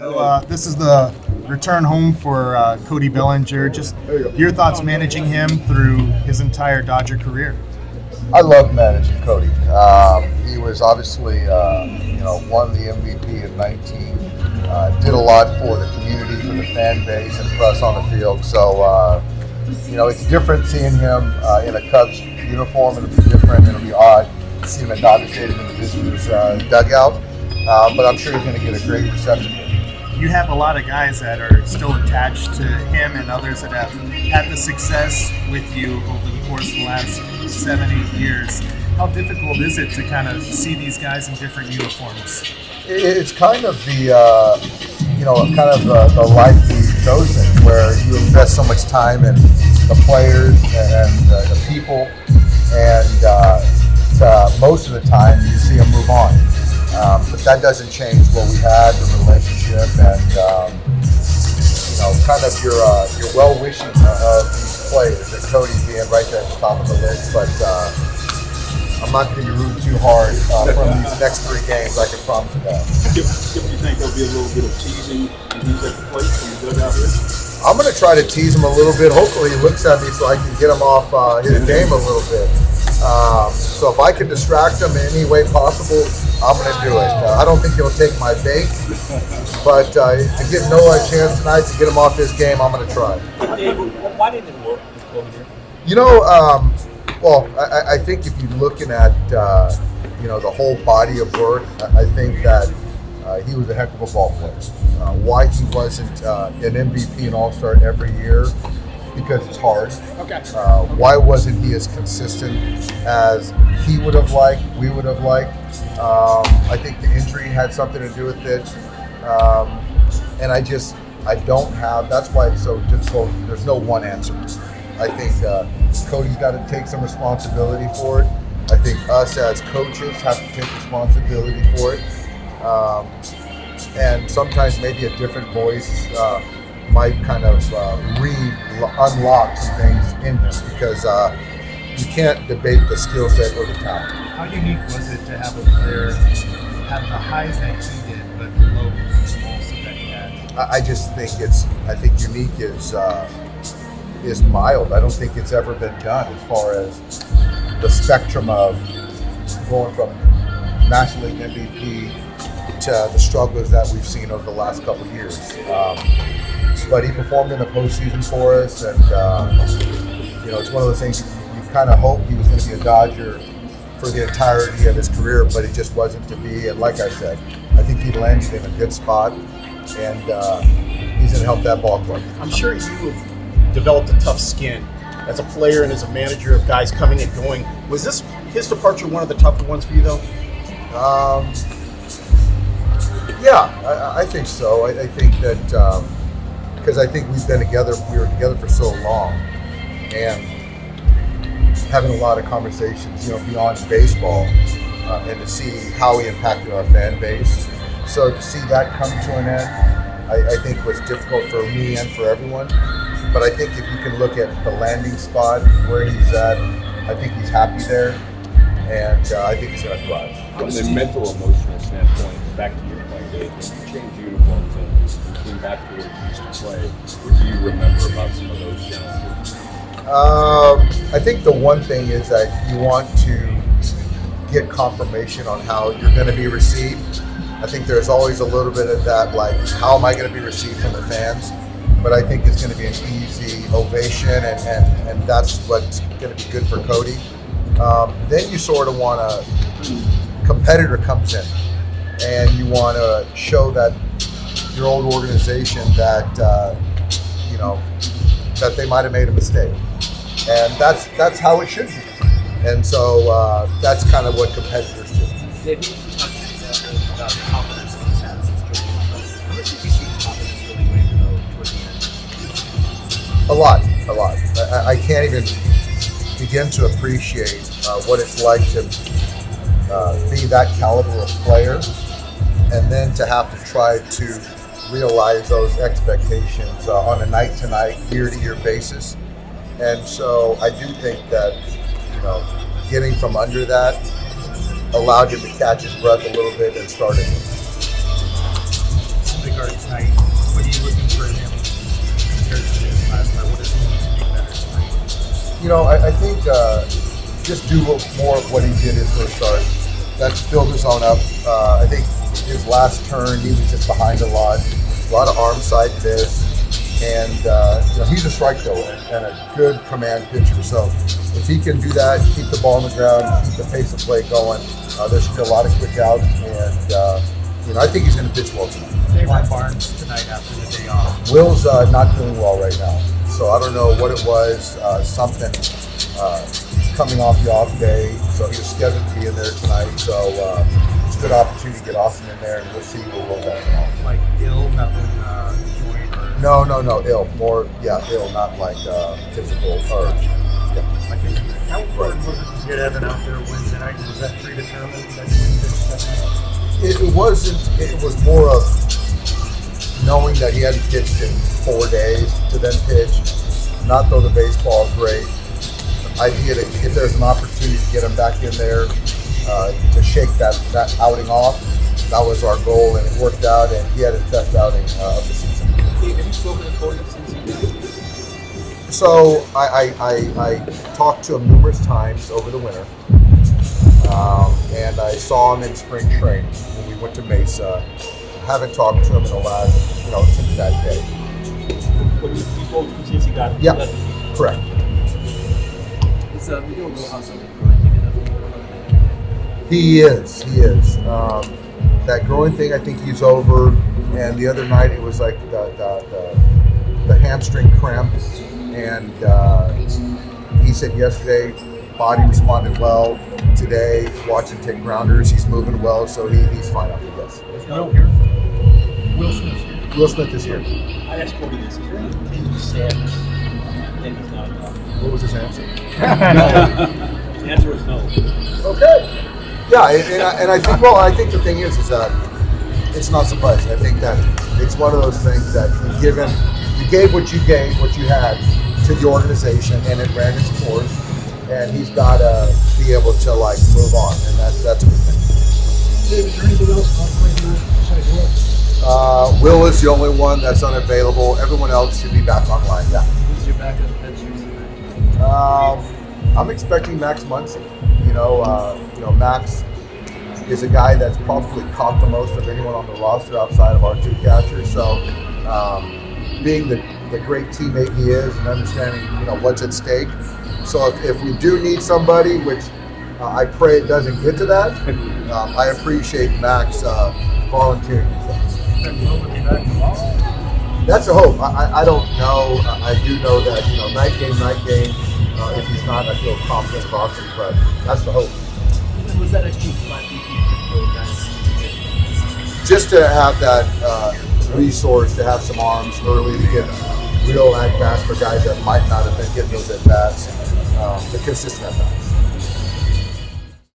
This is the return home for Cody Bellinger. Just your thoughts managing him through his entire Dodger career. I love managing Cody. He was obviously, won the MVP in 19. Did a lot for the community, for the fan base, and for us on the field. So, it's different seeing him in a Cubs uniform. It'll be different. It'll be odd to see him at Dodger Stadium in the visitors' dugout. But I'm sure he's going to get a great reception. You have a lot of guys that are still attached to him and others that have had the success with you over the course of the last 7-8 years. How difficult is it to kind of see these guys in different uniforms? It's kind of the life we've chosen, where you invest so much time in the players and the people, and most of the time you see them move on. But that doesn't change what we had, the relationship, and kind of your well-wishing of these players, and Cody being right there at the top of the list. But I'm not going to be rooting too hard from these next 3 games, I can promise you that. Skip, you think there'll be a little bit of teasing when he's at the plate from the dugout here? I'm going to try to tease him a little bit. Hopefully he looks at me so I can get him off his game a little bit. So if I can distract him in any way possible, I'm going to do it. I don't think he'll take my bait, but to give Noah a chance tonight to get him off his game, I'm going to try. Why didn't it work? I think if you're looking at the whole body of work, I think that he was a heck of a ball player. Why he wasn't an MVP and All-Star every year? Because it's hard. Okay. Why wasn't he as consistent as he would have liked, we would have liked? I think the injury had something to do with it. And that's why it's so difficult. There's no one answer. I think Cody's got to take some responsibility for it. I think us as coaches have to take responsibility for it. And sometimes maybe a different voice might kind of unlock some things in him, because you can't debate the skill set or the talent. How unique was it to have a player have the highs that he did, but the lows also that he had? I think unique is mild. I don't think it's ever been done as far as the spectrum of going from National League MVP to the struggles that we've seen over the last couple of years. But he performed in the postseason for us, and it's one of those things you kind of hope he was going to be a Dodger for the entirety of his career, but it just wasn't to be. And like I said, I think he landed in a good spot, and he's going to help that ball club. I'm sure you have developed a tough skin as a player and as a manager of guys coming and going. Was his departure one of the tougher ones for you, though? Yeah, I think so. I think that because I think we were together for so long, and having a lot of conversations, beyond baseball, and to see how he impacted our fan base. So to see that come to an end, I think was difficult for me and for everyone. But I think if you can look at the landing spot where he's at, I think he's happy there, and I think he's going to thrive. From the mental, emotional standpoint, back to your playing days, when you changed uniforms and you came back to where you used to play, what do you remember about some of those challenges? I think the one thing is that you want to get confirmation on how you're going to be received. I think there's always a little bit of that, like, how am I going to be received from the fans? But I think it's going to be an easy ovation, and that's what's going to be good for Cody. Then you sort of want a competitor comes in, and you want to show that your old organization that that they might have made a mistake, and that's how it should be. And so that's kind of what competitors do. Did he talk about the confidence that he's had since joining the club? How much did you see his confidence really wave towards the end? A lot. I can't even begin to appreciate what it's like to be that caliber of player, and then to have to try to realize those expectations on a night-to-night, year-to-year basis. And so I do think that, getting from under that allowed him to catch his breath a little bit and start it. Syndergaard's tonight. What are you looking for him compared to his last night? What does he need to do better tonight? You know, I think just do more of what he did his first start. That's filled his zone up. I think his last turn, he was just behind a lot of arm side miss. And you know, he's a strike thrower and a good command pitcher. So if he can do that, keep the ball on the ground, keep the pace of play going, there should be a lot of quick outs. And you know, I think he's going to pitch well tonight. Why Barnes tonight after the day off? Will's not feeling well right now, so I don't know what it was. Something coming off the off day, so he was scheduled to be in there tonight. So it's a good opportunity to get Austin in there, and we'll see who will that tomorrow. Like ill, nothing joint or No, ill. More, ill, not like physical or. Yeah. how important was it to get Evan out there Wednesday night? Was that predetermined that he would pitch that night? It wasn't. It was more of knowing that he hadn't pitched in 4 days to then pitch, not throw the baseball great. Idea that if there's an opportunity to get him back in there to shake that outing off, that was our goal, and it worked out. And he had his best outing of the season. Dave, have you spoken to Cody since he did? So I talked to him numerous times over the winter, and I saw him in spring training when we went to Mesa. Haven't talked to him in the last, since that day. What you spoke to him since he got Yeah, left the team? correct. We don't know how something growing thing enough. He is. That growing thing, I think he's over. And the other night, it was like the hamstring cramp. And he said yesterday, body responded well. Today, watching take grounders, he's moving well, so he's fine after this. Will Smith. Will Smith is here. I asked Cody this. Is there anything you said that he's not enough? What was his answer? No. His answer was no. Okay. Yeah, and I think the thing is that it's not surprising. I think that it's one of those things that you gave what you had to the organization, and it ran its course. And he's got to be able to move on, and that's a good thing. Dave, is there anything else on playing besides Will? Will is the only one that's unavailable. Everyone else should be back online. Yeah. Who's your backup pitcher tonight? I'm expecting Max Muncy. Max is a guy that's probably caught the most of anyone on the roster outside of our two catchers. So, being the great teammate he is and understanding, what's at stake. So if we do need somebody, which I pray it doesn't get to that, I appreciate Max volunteering himself. And Will be back tomorrow? That's the hope. I don't know. I do know that, night game. If he's not, I feel confident in Austin, but that's the hope. And was that extra last week for the guys? Just to have that resource, to have some arms early to get real at-bats for guys that might not have been getting those at-bats, the consistent at-bats.